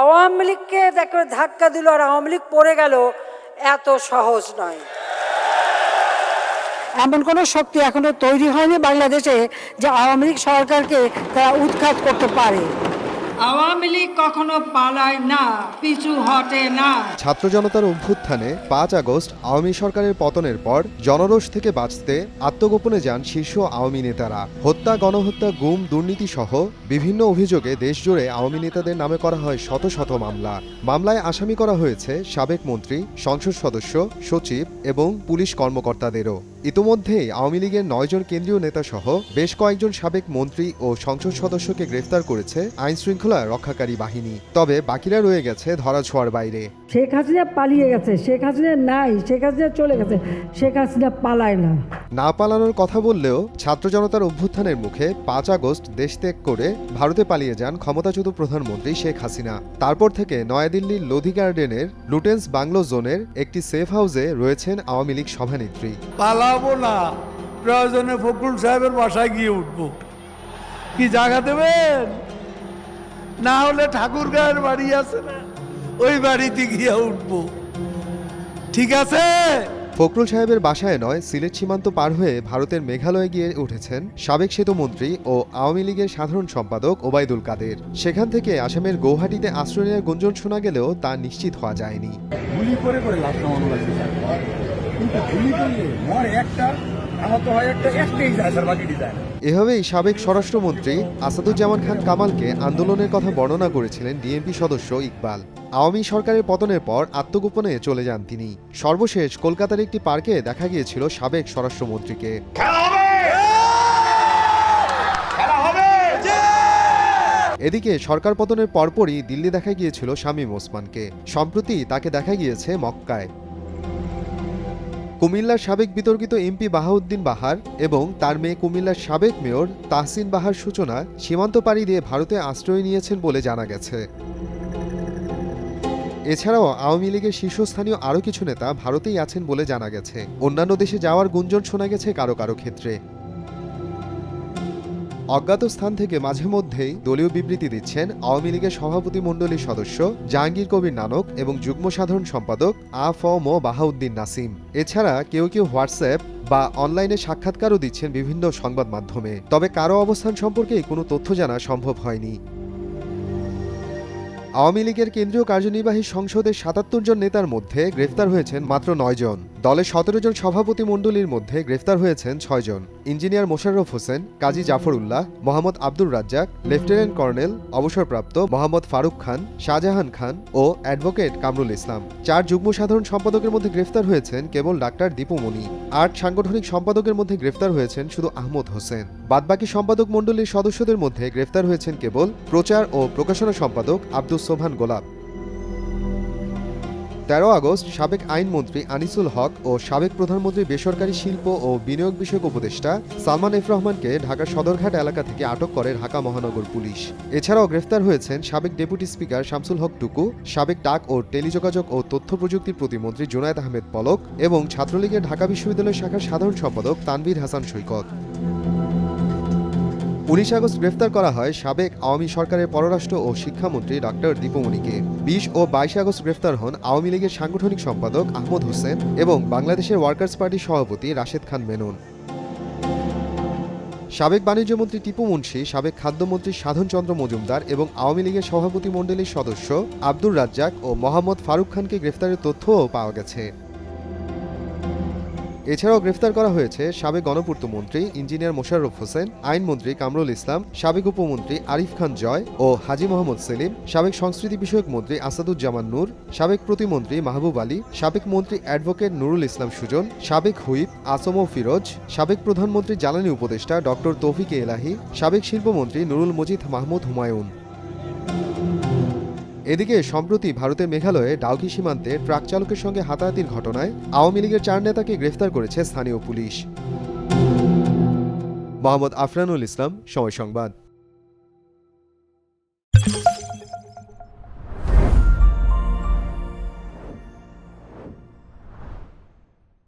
আওয়ামী লীগকে দেখো ধাক্কা দিল আর আওয়ামী লীগ পড়ে গেল, এত সহজ নয়। এমন কোনো শক্তি এখনো তৈরি হয়নি বাংলাদেশে যে আওয়ামী লীগ সরকারকে তারা উৎখাত করতে পারে। আওয়ামী লীগ কখনো পালায় না, পিছু হটে না। ছাত্র জনতার অভ্যুত্থানে ৫ আগস্ট আওয়ামী সরকারের পতনের পর জনরোষ থেকে বাঁচতে আত্মগোপনে যান শীর্ষ আওয়ামী নেতারা। হত্যা, গণহত্যা, গুম, দুর্নীতি সহ বিভিন্ন অভিযোগে দেশজুড়ে আওয়ামী নেতাদের নামে করা হয় শত শত মামলা। মামলায় আসামি করা হয়েছে সাবেক মন্ত্রী, সংসদ সদস্য, সচিব এবং পুলিশ কর্মকর্তাদেরও। ইতোমধ্যেই আওয়ামী লীগের ৯ জন কেন্দ্রীয় নেতা সহ বেশ কয়েকজন সাবেক মন্ত্রী ও সংসদ সদস্যকে গ্রেফতার করেছে আইনশৃঙ্খলা রক্ষাকারী বাহিনী। তবে বাকিরা রয়ে গেছে ধরাছোঁয়ার বাইরে। শেখ হাসিনা পালিয়ে গেছে, শেখ হাসিনা নাই, শেখ হাসিনা চলে গেছে, শেখ হাসিনা পালায় না। না পালানোর কথা বললেও ছাত্র জনতার অভ্যুত্থানের মুখে ৫ আগস্ট দেশ ত্যাগ করে ভারতে পালিয়ে যান ক্ষমতাচ্যুত প্রধানমন্ত্রী শেখ হাসিনা। তারপর থেকে নয়াদিল্লির লোধি গার্ডেনের লুটেন্স বাংলো জোনের একটি সেফ হাউসে রয়েছেন আওয়ামী লীগ সভানেত্রী। পালাবো না, প্রয়োজনে ফখরুল সাহেবের বাসায় গিয়ে উঠবো। কি জায়গা দেবেন? না হলে ঠাকুরগাঁয়ের বাড়ি আছে না, ওই বাড়িতে গিয়ে উঠবো। ঠিক আছে? ফখরুল সাহেবের বাসায় নয়, সিলেট সীমান্ত পার হয়ে ভারতের মেঘালয়ে গিয়ে উঠেছেন সাবেক সেতুমন্ত্রী ও আওয়ামী লীগের সাধারণ সম্পাদক ওবায়দুল কাদের। সেখান থেকে আসামের গৌহাটিতে আশ্রয় নেওয়ার গুঞ্জন শোনা গেলেও তা নিশ্চিত হওয়া যায়নি। গুলি করে লাশ নামানো লাগছে, কিন্তু গুলি করলে মর একটা, আহত হয় একটা, একটাই যায় স্যার, বাকিটি যায় না। এভাবেই সাবেক স্বরাষ্ট্রমন্ত্রী আসাদুজ্জামান খান কামালকে আন্দোলনের কথা বর্ণনা করেছিলেন ডিএমপি সদস্য ইকবাল। আওয়ামী সরকারের পতনের পর আত্মগোপনে চলে যান তিনি। সর্বশেষ কলকাতার একটি পার্কে দেখা গিয়েছিল সাবেক স্বরাষ্ট্রমন্ত্রীকে। এদিকে সরকার পতনের পরপরই দিল্লি দেখা গিয়েছিল শামীম ওসমানকে। সম্প্রতি তাকে দেখা গিয়েছে মক্কায়। কুমিল্লার সাবেক বিতর্কিত এমপি বাহাউদ্দিন বাহার এবং তার মেয়ে কুমিল্লার সাবেক মেয়র তাহসিন বাহার সূচনা সীমান্ত পাড়ি দিয়ে ভারতে আশ্রয় নিয়েছেন বলে জানা গেছে। এছাড়াও আওয়ামী লীগের শীর্ষস্থানীয় আরও কিছু নেতা ভারতেই আছেন বলে জানা গেছে। অন্যান্য দেশে যাওয়ার গুঞ্জন শোনা গেছে কারো কারো ক্ষেত্রে। অজ্ঞাত স্থান থেকে মাঝে মধ্যেই দলীয় বিবৃতি দিচ্ছেন আওয়ামী লীগের সভাপতি মণ্ডলীর সদস্য জাহাঙ্গীর কবির নানক এবং যুগ্ম সাধারণ সম্পাদক আ.ফ.ম. বাহাউদ্দিন নাসিম। এছাড়া কেউ কেউ হোয়াটসঅ্যাপ বা অনলাইনে সাক্ষাৎকারও দিচ্ছেন বিভিন্ন সংবাদ মাধ্যমে। তবে কারো অবস্থান সম্পর্কে কোনো তথ্য জানা সম্ভব হয়নি। আওয়ামী লীগের কেন্দ্রীয় কার্যনির্বাহী সংসদের ৭৭ জন নেতার মধ্যে গ্রেফতার হয়েছেন মাত্র ৯ জন। দলের ১৭ জন সভাপতি মণ্ডলীর মধ্যে গ্রেফতার হয়েছেন ৬ জন। ইঞ্জিনিয়ার মোশাররফ হোসেন, কাজী জাফর উল্লাহ, মোহাম্মদ আব্দুর রাজ্জাক, লেফটেন্যান্ট কর্নেল অবসরপ্রাপ্ত মোহাম্মদ ফারুক খান, শাহজাহান খান ও অ্যাডভোকেট কামরুল ইসলাম। ৪ যুগ্ম সাধারণ সম্পাদকের মধ্যে গ্রেফতার হয়েছেন কেবল ডাক্তার দীপুমণি। ৮ সাংগঠনিক সম্পাদকের মধ্যে গ্রেফতার হয়েছেন শুধু আহমদ হোসেন। বাদবাকি সম্পাদক মণ্ডলীর সদস্যদের মধ্যে গ্রেফতার হয়েছেন কেবল প্রচার ও প্রকাশনা সম্পাদক আব্দুস সোবহান গোলাপ। ১৩ আগস্ট সাবেক আইনমন্ত্রী আনিসুল হক ও সাবেক প্রধানমন্ত্রী বেসরকারি শিল্প ও বিনিয়োগ বিষয়ক উপদেষ্টা সালমান এফ রহমানকে ঢাকার সদরঘাট এলাকা থেকে আটক করে ঢাকা মহানগর পুলিশ। এছাড়াও গ্রেফতার হয়েছেন সাবেক ডেপুটি স্পিকার শামসুল হক টুকু, সাবেক ডাক ও টেলিযোগাযোগ ও তথ্য প্রযুক্তি প্রতিমন্ত্রী জুনায়েদ আহমেদ পলক এবং ছাত্রলীগের ঢাকা বিশ্ববিদ্যালয় শাখার সাধারণ সম্পাদক তানভীর হাসান সৈকত। ১৯ আগস্ট গ্রেফতার করা হয় সাবেক আওয়ামী সরকারের পররাষ্ট্র ও শিক্ষামন্ত্রী ডক্টর দীপুমণিকে। ২০ ও ২২ আগস্ট গ্রেফতার হন আওয়ামী লীগের সাংগঠনিক সম্পাদক আহমদ হোসেন এবং বাংলাদেশের ওয়ার্কার্স পার্টির সভাপতি রাশেদ খান মেনন। সাবেক বাণিজ্যমন্ত্রী টিপু মুন্সি, সাবেক খাদ্যমন্ত্রী সাধন চন্দ্র মজুমদার এবং আওয়ামী লীগের সভাপতি মণ্ডলীর সদস্য আব্দুর রাজ্জাক ও মোহাম্মদ ফারুক খানকে গ্রেফতারের তথ্যও পাওয়া গেছে। এছাড়াও গ্রেফতার করা হয়েছে সাবেক গণপূর্ত মন্ত্রী ইঞ্জিনিয়ার মোশাররফ হোসেন, আইনমন্ত্রী কামরুল ইসলাম, সাবেক উপমন্ত্রী আরিফ খান জয় ও হাজী মোহাম্মদ সেলিম, সাবেক সংস্কৃতি বিষয়ক মন্ত্রী আসাদুজ্জামান নূর, সাবেক প্রতিমন্ত্রী মাহবুব আলী, সাবেক মন্ত্রী অ্যাডভোকেট নুরুল ইসলাম সুজন, সাবেক হুইপ আসম ফিরোজ, সাবেক প্রধানমন্ত্রী জ্বালানি উপদেষ্টা ডক্টর তৌফিক এলাহি, সাবেক শিল্পমন্ত্রী নুরুল মজিদ মাহমুদ হুমায়ুন। এদিকে সম্প্রতি ভারতের মেঘালয়ে ডাউকি সীমান্তে ট্রাক চালকের সঙ্গে হাতাহাতির ঘটনায় আওয়ামী লীগের ৪ নেতাকে গ্রেফতার করেছে স্থানীয় পুলিশ। মোহাম্মদ আফরানুল ইসলাম, সময় সংবাদ।